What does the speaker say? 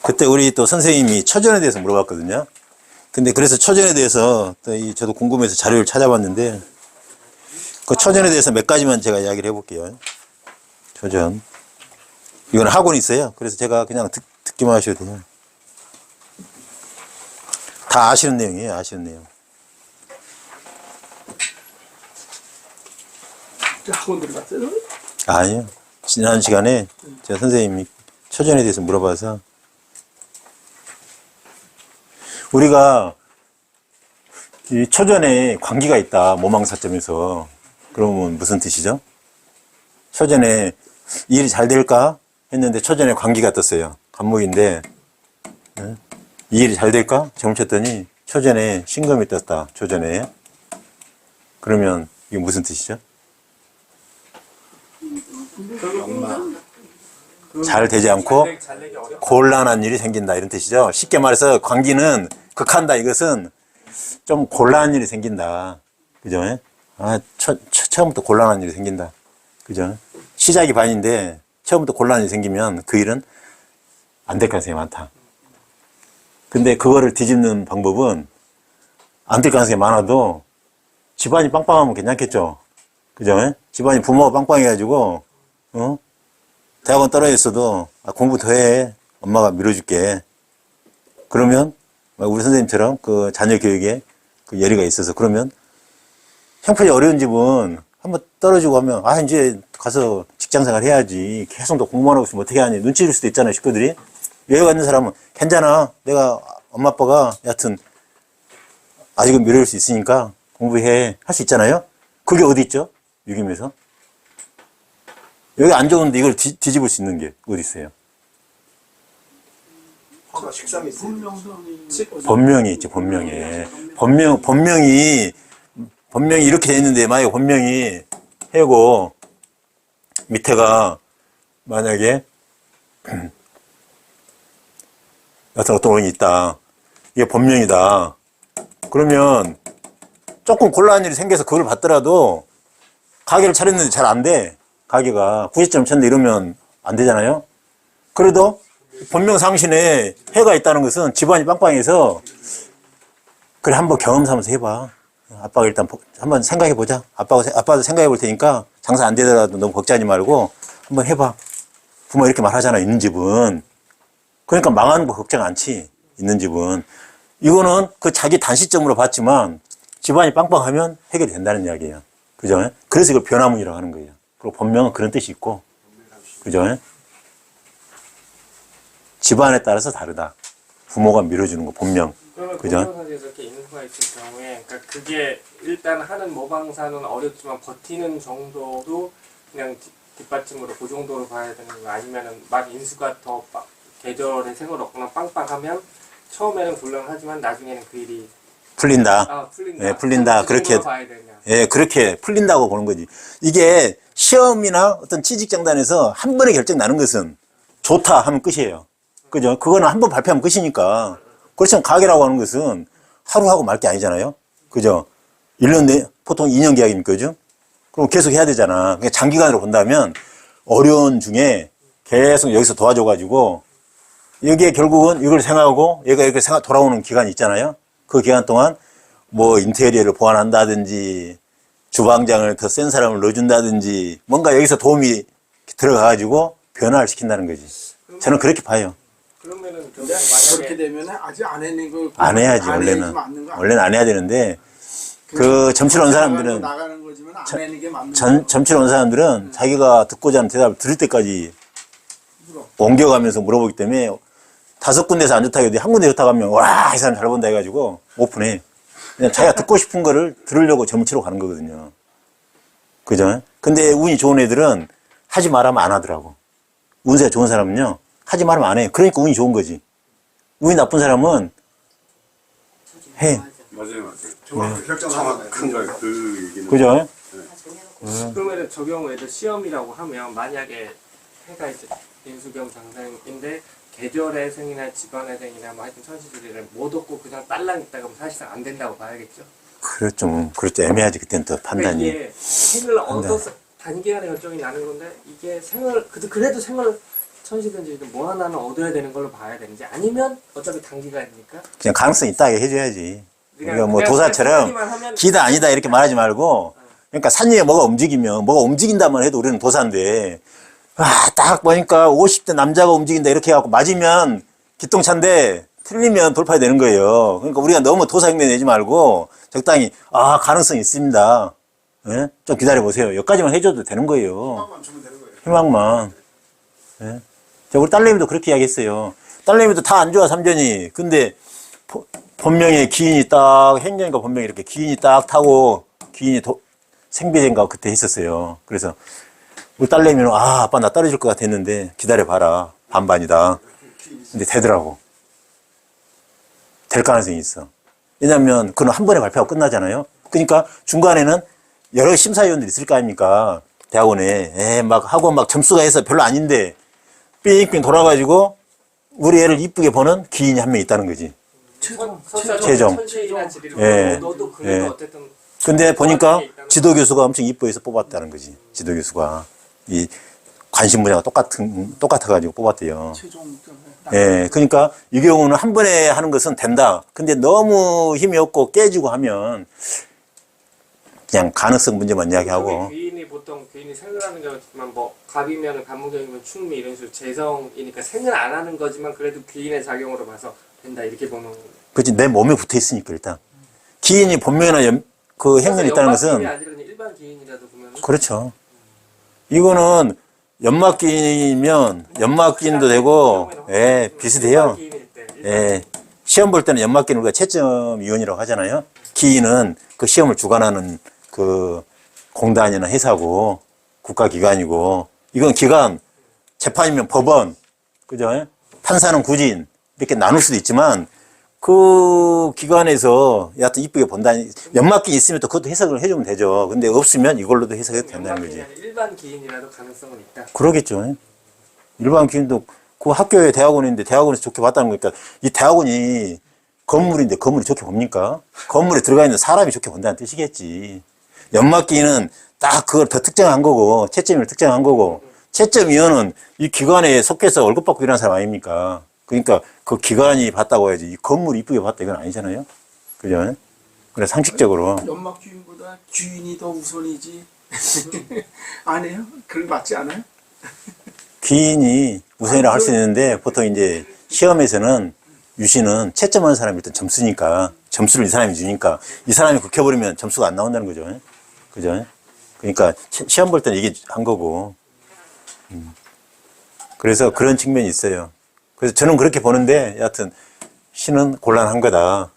그때 우리 또 선생님이 처전에 대해서 물어봤거든요. 근데 그래서 처전에 대해서 또 저도 궁금해서 자료를 찾아봤는데 그 처전에 대해서 몇 가지만 제가 이야기를 해볼게요. 처전. 이건 학원이 있어요. 그래서 제가 그냥 듣기만 하셔도 돼요. 다 아시는 내용이에요. 아시는 내용. 학원 들어갔어요? 아니요. 지난 시간에 제가 선생님이 처전에 대해서 물어봐서 우리가 이 처전에 관계가 있다. 모망사점에서. 그러면 무슨 뜻이죠? 처전에 이 일이 잘 될까? 했는데 처전에 관계가 떴어요. 간목인데 이 일이 잘 될까? 점을 쳤더니 처전에 신금이 떴다. 조전에. 그러면 이게 무슨 뜻이죠? 잘 되지 않고 곤란한 일이 생긴다 이런 뜻이죠. 쉽게 말해서 관기는 극한다. 이것은 좀 곤란한 일이 생긴다. 그죠? 처음부터 곤란한 일이 생긴다. 그죠? 시작이 반인데 처음부터 곤란한 일이 생기면 그 일은 안 될 가능성이 많다. 근데 그거를 뒤집는 방법은 안 될 가능성이 많아도 집안이 빵빵하면 괜찮겠죠. 그죠? 집안이 부모가 빵빵해가지고 대학원 떨어져 있어도 공부 더 해. 엄마가 밀어줄게. 그러면 우리 선생님처럼 그 자녀 교육에 그 열의가 있어서 그러면 형편이 어려운 집은 한번 떨어지고 하면 이제 가서 직장생활 해야지. 계속 더 공부만 하고 있으면 어떻게 하니. 눈치 줄 수도 있잖아요. 식구들이. 여유가 있는 사람은 괜찮아. 내가 엄마 아빠가 여하튼 아직은 밀어줄 수 있으니까 공부해. 할 수 있잖아요. 그게 어디 있죠? 유기면서. 여기 안 좋은데 이걸 뒤집을 수 있는 게 어디 있어요? 식상이 있어요. 법명이 있죠. 법명에. 법명이 이렇게 돼 있는데 만약에 법명이 해고 밑에가 만약에 어떤 원인이 있다. 이게 법명이다. 그러면 조금 곤란한 일이 생겨서 그걸 받더라도 가게를 차렸는데 잘 안 돼. 가게가 90점 쳤는데 이러면 안 되잖아요. 그래도 본명상신에 해가 있다는 것은 집안이 빵빵해서 그래 한번 경험 삼아서 해봐. 아빠가 일단 한번 생각해보자. 아빠도 생각해볼 테니까 장사 안 되더라도 너무 걱정하지 말고 한번 해봐. 부모 이렇게 말하잖아. 있는 집은. 그러니까 망하는 거 걱정 않지. 있는 집은. 이거는 그 자기 단시점으로 봤지만 집안이 빵빵하면 해결이 된다는 이야기예요. 그죠? 그래서 이걸 변화문이라고 하는 거예요. 그리고 본명은 그런 뜻이 있고. 그죠? 집안에 따라서 다르다. 부모가 밀어주는 거, 본명. 그러면 그죠? 본명사에서 이렇게 있는 수가 있을 경우에, 그러니까 그게 일단 하는 모방사는 어렵지만 버티는 정도도 그냥 뒷받침으로 그 정도로 봐야 되는 거 아니면은 막 인수가 더 계절의 생을 얻거나 빵빵하면 처음에는 곤란하지만 나중에는 그 일이 풀린다. 풀린다. 예, 풀린다. 그 그렇게. 정도로 봐야 되냐. 예, 그렇게 풀린다고 보는 거지. 이게 시험이나 어떤 취직장단에서 한 번에 결정 나는 것은 좋다 하면 끝이에요. 그죠? 그거는 한 번 발표하면 끝이니까. 그렇지만 가게라고 하는 것은 하루 하고 말 게 아니잖아요. 그죠? 1년 내, 보통 2년 계약입니까? 그죠? 그럼 계속 해야 되잖아. 그러니까 장기간으로 본다면 어려운 중에 계속 여기서 도와줘가지고 여기에 결국은 이걸 생각하고 얘가 이렇게 돌아오는 기간이 있잖아요. 그 기간 동안 뭐 인테리어를 보완한다든지 주방장을 더 센 사람을 넣어준다든지 뭔가 여기서 도움이 들어가가지고 변화를 시킨다는 거지. 저는 그렇게 봐요. 그러면은 근데 그렇게 되면 아직 안 해낸 거 안 해야지, 원래는. 원래는 안 해야 되는데, 그 점치러 온 사람들은, 나가는 거지만 안 해는 게 맞는 점치러 온 사람들은 자기가 듣고자 하는 대답을 들을 때까지 옮겨가면서 물어보기 때문에 5군데서 안 좋다고 해도 한 군데 좋다고 하면 와, 이 사람 잘 본다 해가지고 오픈해. 그냥 자기가 듣고 싶은 거를 들으려고 점치러 가는 거거든요. 그죠? 근데 운이 좋은 애들은 하지 말하면 안 하더라고. 운세가 좋은 사람은요, 하지 말하면 안 해. 그러니까 운이 좋은 거지. 운이 나쁜 사람은 해. 맞아요. 정확한 걸 그 얘기는. 그죠? 그러면은 저 경우에도 시험이라고 하면 만약에 해가 이제 인수경 장생인데 계절의 생이나 집안의 생이나 뭐 하여튼 천시주리를 못 얻고 그냥 딸랑 있다가 그러면 사실상 안 된다고 봐야겠죠. 그렇죠. 애매하지. 그때는 또 판단이. 그러니까 이게 생을 얻어서 단기간에 결정이 나는 건데 이게 생을 그래도 생을 천시든지든 뭐 하나는 얻어야 되는 걸로 봐야 되는지 아니면 어차피 단기간이니까 그냥 가능성 있다게 해줘야지. 우리가 뭐 그냥 도사처럼 그냥 하면 기다 아니다 이렇게 말하지 말고, 그러니까 산 위에 뭐가 움직이면, 뭐가 움직인다만 해도 우리는 도사인데, 딱 보니까 50대 남자가 움직인다 이렇게 해갖고 맞으면 기똥차인데 틀리면 돌파해야 되는 거예요. 그러니까 우리가 너무 도사 흉내 내지 말고 적당히 가능성 있습니다. 예? 좀 기다려보세요. 여기까지만 해줘도 되는 거예요. 희망만 주면 되는 거예요. 희망만. 예? 우리 딸내미도 그렇게 이야기했어요. 딸내미도 다 안 좋아, 삼전이. 근데 본명에 기인이 딱, 행전과 본명이 이렇게 기인이 딱 타고, 기인이 생배제인가 그때 했었어요. 그래서 우리 딸내미는 아빠 나 떨어질 것 같았는데 기다려봐라. 반반이다. 근데 되더라고. 될 가능성이 있어. 왜냐면 그건 한 번에 발표하고 끝나잖아요. 그러니까 중간에는 여러 심사위원들이 있을 거 아닙니까? 대학원에. 막 하고 막 점수가 해서 별로 아닌데 삥삥 돌아가지고 우리 애를 이쁘게 보는 기인이 한 명 있다는 거지. 최종. 천시이나 지리로 예. 너도 그래도 예. 어쨌든 근데 보니까 지도 교수가 엄청 이뻐해서 뽑았다는 거지. 지도 교수가. 이 관심 분야가 똑같아가지고 뽑았대요. 최종 예. 그러니까 이 경우는 한 번에 하는 것은 된다. 근데 너무 힘이 없고 깨지고 하면 그냥 가능성 문제만 이야기하고. 귀인이 보통 귀인이 생을 하는 경우지만 뭐 갑이면 간목경이면 충미 이런 식으로 재성이니까 생을 안 하는 거지만 그래도 귀인의 작용으로 봐서 된다 이렇게 보는. 그치, 내 몸에 붙어 있으니까 일단. 기인이 본명이나 그 행렬이 있다는 것은. 연막기인이 아니라 그냥 일반 기인이라도 보면. 그렇죠. 이거는 연막기인이면 연막기인도 되고, 예, 비슷해요. 예. 시험 볼 때는 연막기는 우리가 채점위원이라고 하잖아요. 기인은 그 시험을 주관하는 그 공단이나 회사고, 국가기관이고, 이건 기관, 재판이면 법원, 그죠? 판사는 구진, 이렇게 나눌 수도 있지만, 그 기관에서 여하튼 이쁘게 본다니, 연막기 있으면 또 그것도 해석을 해주면 되죠. 근데 없으면 이걸로도 해석해도 된다는 거지. 일반 기인이라도 가능성은 있다. 그러겠죠. 일반 기인도 그 학교에 대학원인데 대학원에서 좋게 봤다는 거니까 이 대학원이 건물인데 건물이 좋게 봅니까? 건물에 들어가 있는 사람이 좋게 본다는 뜻이겠지. 연막기인은 딱 그걸 더 특정한 거고, 채점을 특정한 거고, 채점위원은 이 기관에 속해서 월급 받고 일하는 사람 아닙니까? 그러니까 그 기관이 봤다고 해야지 이 건물이 이쁘게 봤다 이건 아니잖아요. 그죠? 그래 상식적으로. 연막 귀인보다 귀인이 더 우선이지. 안 해요? 그런 거 맞지 않아요? 귀인이 우선이라고 할 수 있는데 보통 이제 시험에서는 유시는 채점하는 사람이 일단 점수니까 점수를 이 사람이 주니까 이 사람이 극혀버리면 점수가 안 나온다는 거죠. 그죠? 그러니까 시험 볼 때는 이게 한 거고. 그래서 그런 측면이 있어요. 그래서 저는 그렇게 보는데 여하튼 시는 곤란한 거다.